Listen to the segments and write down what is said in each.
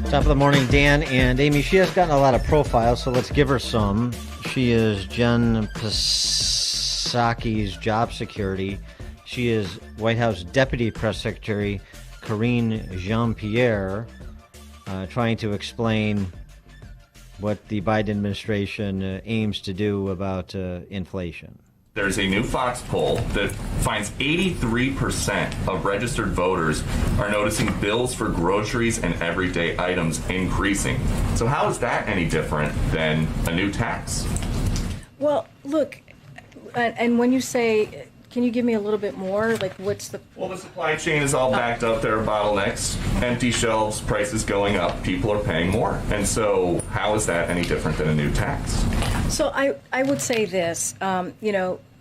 Top of the morning, Dan and Amy. She has gotten a lot of profiles, so let's give her some. She is Jen Psaki's job security. She is White House Deputy Press Secretary Karine Jean-Pierre, trying to explain what the Biden administration aims to do about inflation. There's a new Fox poll that finds 83% of registered voters are noticing bills for groceries and everyday items increasing. So how is that any different than a new tax? Well, look, and when you say, can you give me a little bit more? Like, what's the... Well, the supply chain is all backed up. There are bottlenecks, empty shelves, prices going up, people are paying more. And so how is that any different than a new tax? So I would say this,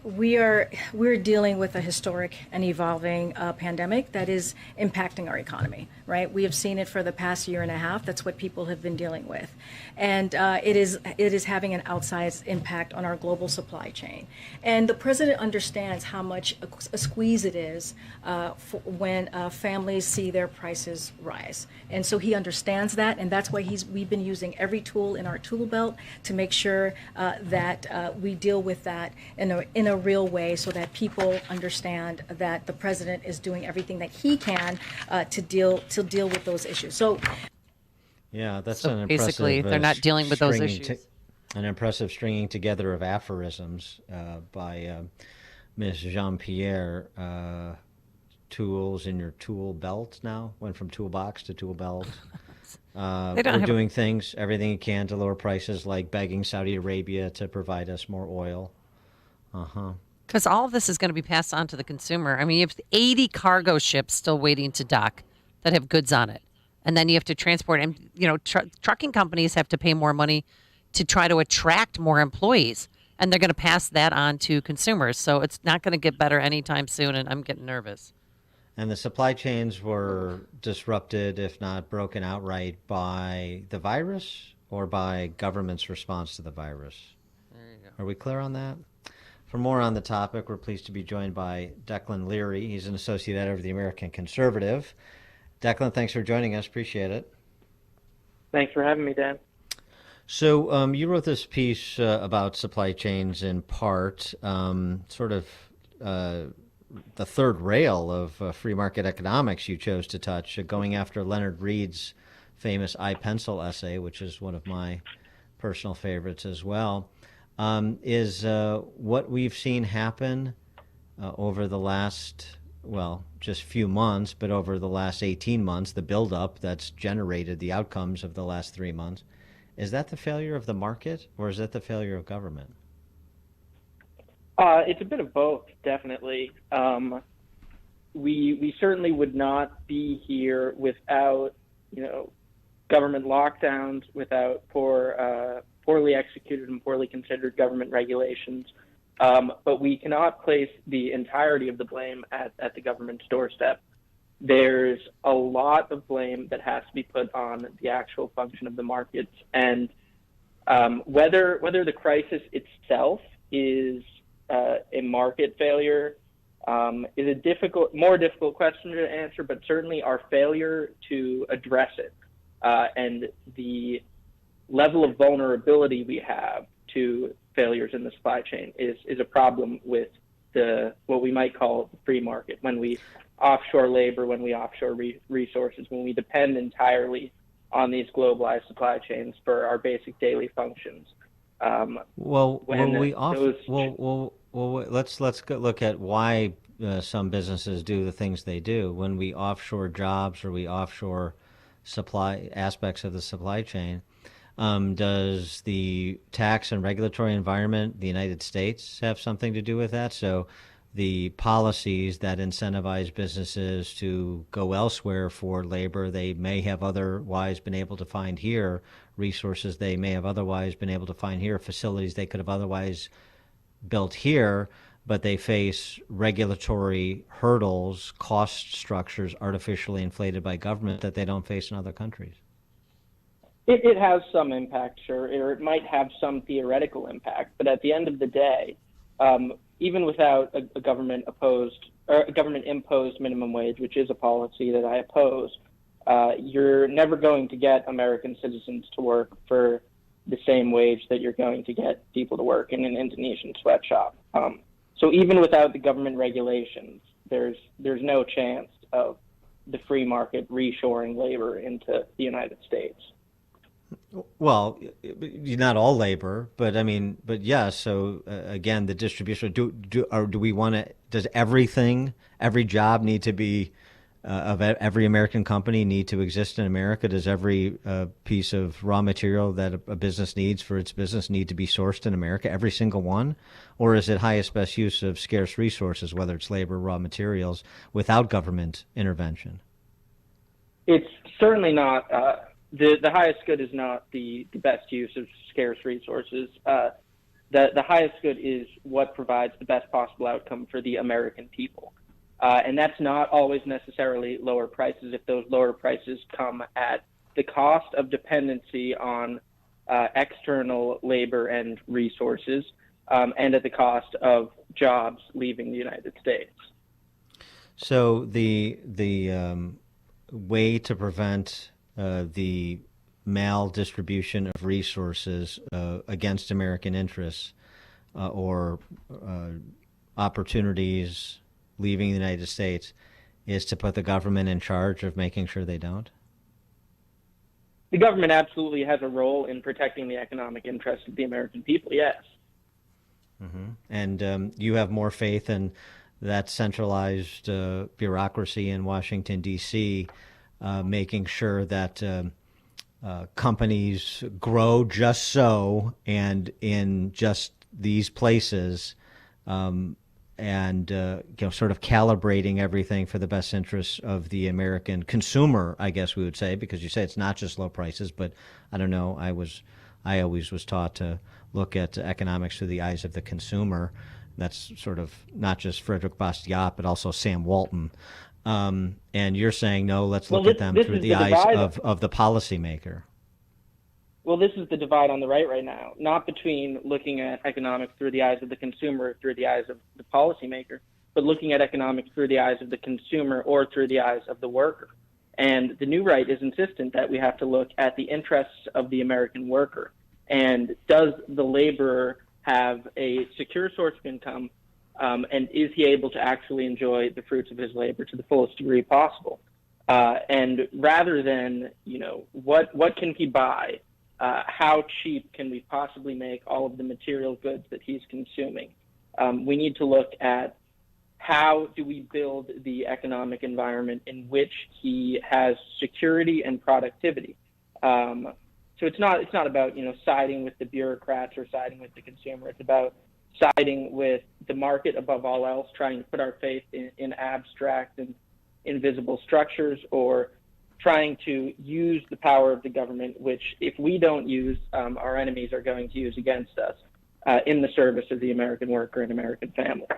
we're dealing with a historic and evolving pandemic that is impacting our economy, right? We have seen it for the past year and a half. That's what people have been dealing with. And it is having an outsized impact on our global supply chain. And the president understands how much a squeeze it is when families see their prices rise. And so he understands that, and that's why we've been using every tool in our tool belt to make sure that we deal with that in a real way, so that people understand that the president is doing everything that he can to deal with those issues. So, yeah, that's so an impressive. Basically, they're not dealing with those issues. An impressive stringing together of aphorisms by Ms. Jean-Pierre. Tools in your tool belt now went from toolbox to tool belt. We're doing things, everything you can to lower prices, like begging Saudi Arabia to provide us more oil. Because all of this is going to be passed on to the consumer. I mean, you have 80 cargo ships still waiting to dock that have goods on it. And then you have to transport, and trucking companies have to pay more money to try to attract more employees. And they're going to pass that on to consumers. So it's not going to get better anytime soon, and I'm getting nervous. And the supply chains were disrupted, if not broken outright, by the virus or by government's response to the virus. There you go. Are we clear on that? For more on the topic, we're pleased to be joined by Declan Leary. He's an associate editor of the American Conservative. Declan, thanks for joining us. Appreciate it. Thanks for having me, Dan. So you wrote this piece about supply chains in part, sort of the third rail of free market economics you chose to touch, going after Leonard Read's famous I Pencil essay, which is one of my personal favorites as well. Is what we've seen happen over the last, just few months, but over the last 18 months, the buildup that's generated the outcomes of the last 3 months. Is that the failure of the market, or is that the failure of government? It's a bit of both, definitely. We certainly would not be here without, government lockdowns, without poorly executed and poorly considered government regulations. But we cannot place the entirety of the blame at the government's doorstep. There's a lot of blame that has to be put on the actual function of the markets, and whether the crisis itself is a market failure is a more difficult question to answer, but certainly our failure to address it and the level of vulnerability we have to failures in the supply chain is a problem with what we might call the free market. When we offshore labor, when we offshore resources, when we depend entirely on these globalized supply chains for our basic daily functions. Let's go look at why some businesses do the things they do. When we offshore jobs or we offshore supply aspects of the supply chain, does the tax and regulatory environment, the United States, have something to do with that? So the policies that incentivize businesses to go elsewhere for labor they may have otherwise been able to find here, resources they may have otherwise been able to find here, facilities they could have otherwise built here, but they face regulatory hurdles, cost structures artificially inflated by government that they don't face in other countries. It has some impact, sure, or it might have some theoretical impact, but at the end of the day, even without a government imposed minimum wage, which is a policy that I oppose, you're never going to get American citizens to work for the same wage that you're going to get people to work in an Indonesian sweatshop. So even without the government regulations, there's no chance of the free market reshoring labor into the United States. Well, not all labor, but I mean, but yes. So again, the distribution. Do we want to? Does every job need to be of every American company need to exist in America? Does every piece of raw material that a business needs for its business need to be sourced in America? Every single one, or is it highest best use of scarce resources, whether it's labor, raw materials, without government intervention? It's certainly not. The highest good is not the best use of scarce resources. The highest good is what provides the best possible outcome for the American people. And that's not always necessarily lower prices if those lower prices come at the cost of dependency on external labor and resources, and at the cost of jobs leaving the United States. So the way to prevent the maldistribution of resources against American interests or opportunities leaving the United States is to put the government in charge of making sure they don't? The government absolutely has a role in protecting the economic interests of the American people, yes. Mm-hmm. And you have more faith in that centralized bureaucracy in Washington, D.C., making sure that companies grow just so and in just these places, and sort of calibrating everything for the best interests of the American consumer, I guess we would say, because you say it's not just low prices, but I don't know. I always was taught to look at economics through the eyes of the consumer. That's sort of not just Frederick Bastiat, but also Sam Walton. And you're saying, no, let's look at them through the eyes of the policymaker. Well, this is the divide on the right now, not between looking at economics through the eyes of the consumer, through the eyes of the policymaker, but looking at economics through the eyes of the consumer or through the eyes of the worker. And the new right is insistent that we have to look at the interests of the American worker. And does the laborer have a secure source of income, and is he able to actually enjoy the fruits of his labor to the fullest degree possible? And rather than, what can he buy? How cheap can we possibly make all of the material goods that he's consuming? We need to look at how do we build the economic environment in which he has security and productivity. So it's not about siding with the bureaucrats or siding with the consumer. It's about siding with the market above all else, trying to put our faith in abstract and invisible structures, or trying to use the power of the government, which if we don't use, our enemies are going to use against us in the service of the American worker and American families.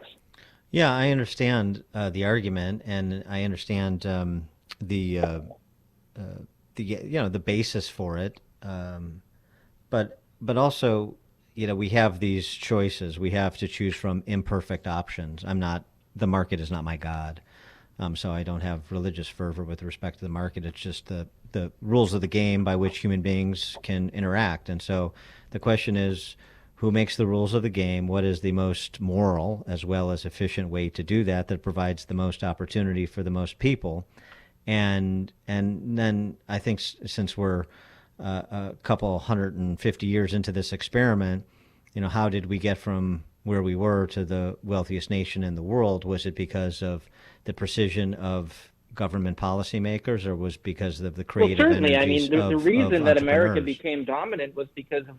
Yeah, I understand the argument, and I understand the basis for it, but also we have these choices. We have to choose from imperfect options. The market is not my God. So I don't have religious fervor with respect to the market. It's just the rules of the game by which human beings can interact. And so the question is, who makes the rules of the game? What is the most moral as well as efficient way to do that provides the most opportunity for the most people? And then I think since we're a couple 150 years into this experiment, how did we get from where we were to the wealthiest nation in the world? Was it because of the precision of government policymakers, or was because of the creative certainly. energies the reason of that America entrepreneurs? Became dominant was because of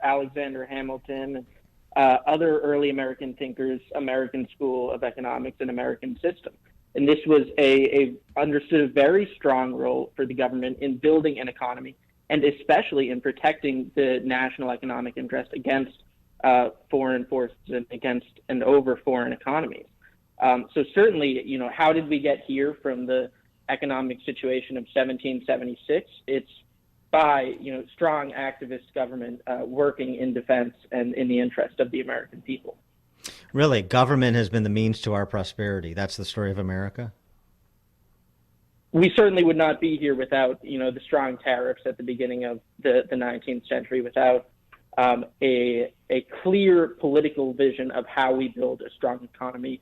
Alexander Hamilton and other early American thinkers, American School of Economics, and American system. And this was understood a very strong role for the government in building an economy, and especially in protecting the national economic interest against foreign forces and against and over foreign economies. So certainly, how did we get here from the economic situation of 1776? It's by, strong activist government working in defense and in the interest of the American people. Really, government has been the means to our prosperity. That's the story of America? we certainly would not be here without, the strong tariffs at the beginning of the 19th century, without a clear political vision of how we build a strong economy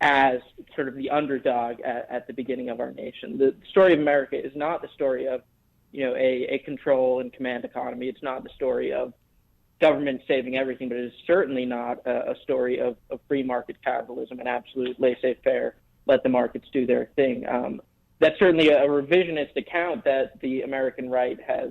as sort of the underdog at the beginning of our nation. The story of America is not the story of, a control and command economy. It's not the story of government saving everything, but it is certainly not a story of free market capitalism and absolute laissez-faire, let the markets do their thing. That's certainly a revisionist account that the American right has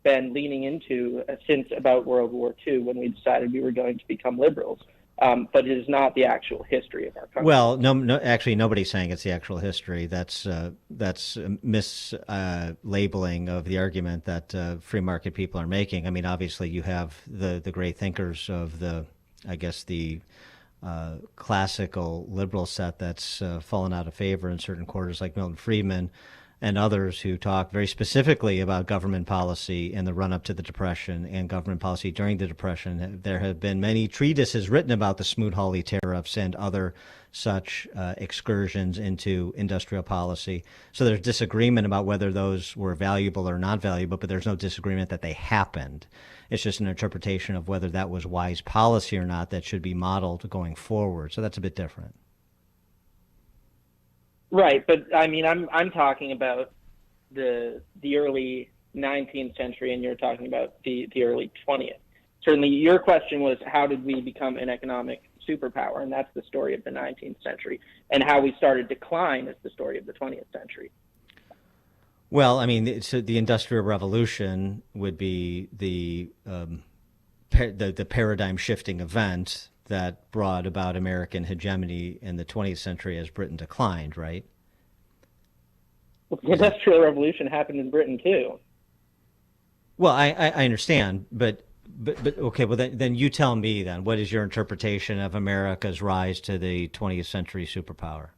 been leaning into since about World War II, when we decided we were going to become liberals. But it is not the actual history of our country. Well, no, actually, nobody's saying it's the actual history. That's mislabeling of the argument that free market people are making. I mean, obviously, you have the great thinkers of the classical liberal set that's fallen out of favor in certain quarters, like Milton Friedman and others, who talk very specifically about government policy in the run-up to the Depression and government policy during the Depression. There have been many treatises written about the Smoot-Hawley tariffs and other such excursions into industrial policy. So there's disagreement about whether those were valuable or not valuable, but there's no disagreement that they happened. It's just an interpretation of whether that was wise policy or not that should be modeled going forward. So that's a bit different. Right, but I mean, I'm talking about the early 19th century, and you're talking about the early 20th. Certainly, your question was, how did we become an economic superpower? And that's the story of the 19th century. And how we started decline is the story of the 20th century. Well, I mean, so the Industrial Revolution would be the paradigm shifting event that brought about American hegemony in the 20th century as Britain declined, right? Well, the Industrial Revolution happened in Britain too. Well, I understand, but okay. Well, then you tell me then. What is your interpretation of America's rise to the 20th century superpower?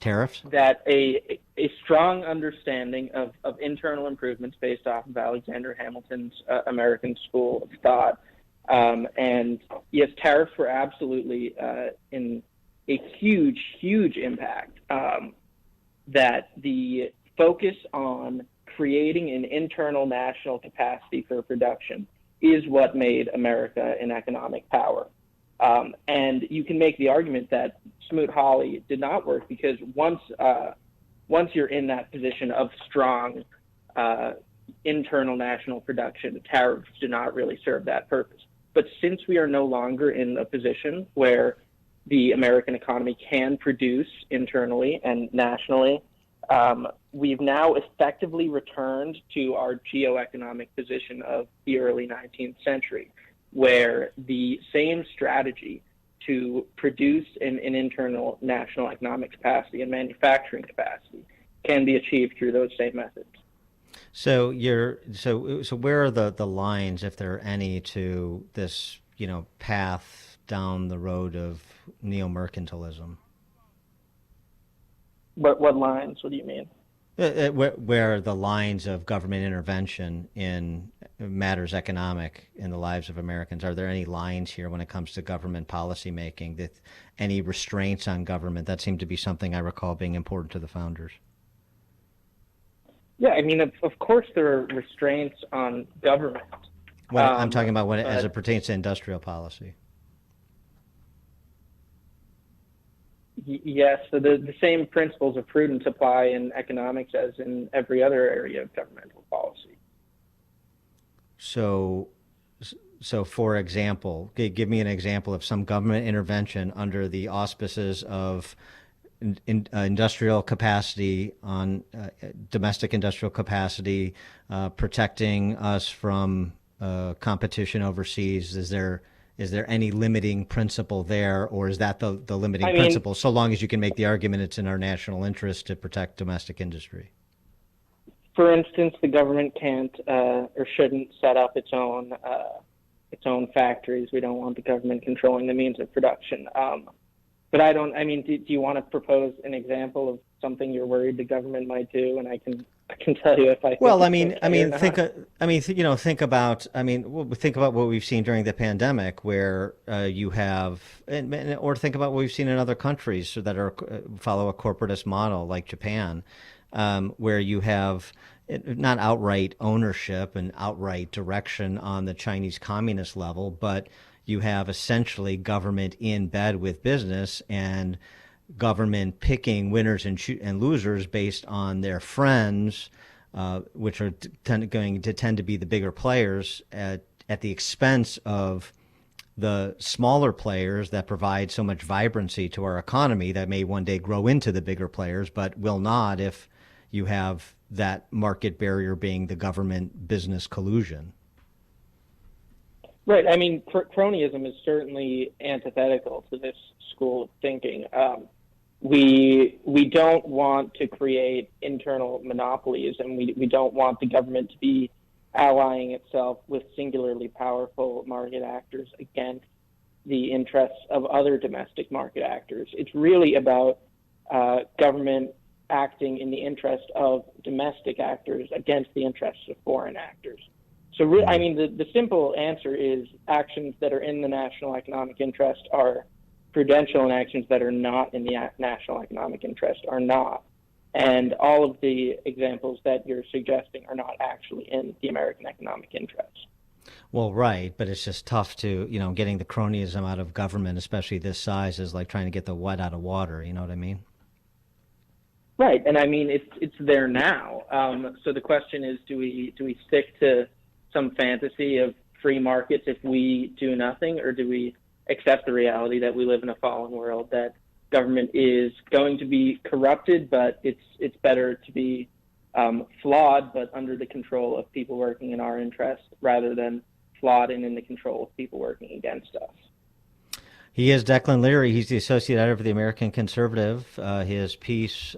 Tariffs? That a strong understanding of internal improvements based off of Alexander Hamilton's American School of Thought. And yes, tariffs were absolutely in a huge impact. That the focus on creating an internal national capacity for production is what made America an economic power. And you can make the argument that Smoot-Hawley did not work, because once you're in that position of strong internal national production, tariffs do not really serve that purpose. But since we are no longer in a position where the American economy can produce internally and nationally, we've now effectively returned to our geoeconomic position of the early 19th century, where the same strategy to produce an internal national economic capacity and manufacturing capacity can be achieved through those same methods. So where are the lines, if there are any, to this, path down the road of neo-mercantilism? What lines? What do you mean? Where are the lines of government intervention in matters economic in the lives of Americans? Are there any lines here when it comes to government policy making, that any restraints on government? That seemed to be something I recall being important to the founders. Yeah, I mean, of course there are restraints on government. I'm talking about as it pertains to industrial policy. Yes, so the same principles of prudence apply in economics as in every other area of governmental policy. So for example, give me an example of some government intervention under the auspices of industrial capacity, on domestic industrial capacity, protecting us from competition overseas. Is there any limiting principle there, or is that the limiting principle, so long as you can make the argument it's in our national interest to protect domestic industry? For instance, the government can't or shouldn't set up its own factories. We don't want the government controlling the means of production. But do you want to propose an example of something you're worried the government might do, and I can tell you if I. Well, think think about, think about what we've seen during the pandemic, where you have, or think about what we've seen in other countries that are follow a corporatist model, like Japan, where you have not outright ownership and outright direction on the Chinese communist level, but you have essentially government in bed with business and government picking winners and losers based on their friends, which are going to tend to be the bigger players at the expense of the smaller players that provide so much vibrancy to our economy that may one day grow into the bigger players, but will not if you have that market barrier being the government business collusion. Right. I mean, cronyism is certainly antithetical to this school of thinking. We don't want to create internal monopolies, and we don't want the government to be allying itself with singularly powerful market actors against the interests of other domestic market actors. It's really about government acting in the interest of domestic actors against the interests of foreign actors. So, the simple answer is actions that are in the national economic interest are prudential, and actions that are not in the national economic interest are not. And all of the examples that you're suggesting are not actually in the American economic interest. Well, right, but it's just tough to, getting the cronyism out of government, especially this size, is like trying to get the wet out of water. You know what I mean? Right, and it's there now. So the question is, do we stick to some fantasy of free markets if we do nothing, or do we accept the reality that we live in a fallen world, that government is going to be corrupted, but it's better to be flawed but under the control of people working in our interest, rather than flawed and in the control of people working against us. He is Declan Leary. He's the associate editor for the American Conservative. His piece,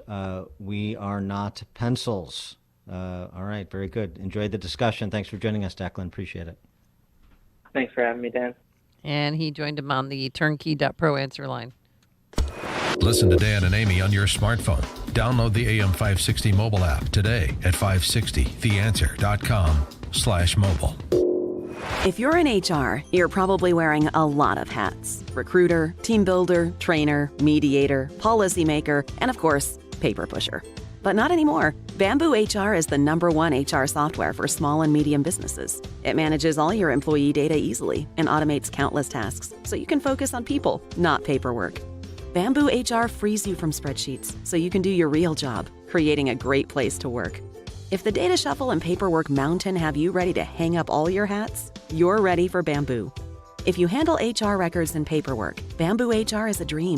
"We Are Not Pencils." All right, very good. Enjoyed the discussion. Thanks for joining us, Declan. Appreciate it. Thanks for having me, Dan. And he joined him on the turnkey.pro answer line. Listen to Dan and Amy on your smartphone. Download the AM 560 mobile app today at 560theanswer.com/mobile. If you're in HR, you're probably wearing a lot of hats. Recruiter, team builder, trainer, mediator, policymaker, and of course, paper pusher. But not anymore. Bamboo HR is the #1 HR software for small and medium businesses. It manages all your employee data easily and automates countless tasks, so you can focus on people, not paperwork. Bamboo HR frees you from spreadsheets, so you can do your real job, creating a great place to work. If the data shuffle and paperwork mountain have you ready to hang up all your hats, you're ready for Bamboo. If you handle HR records and paperwork, Bamboo HR is a dream.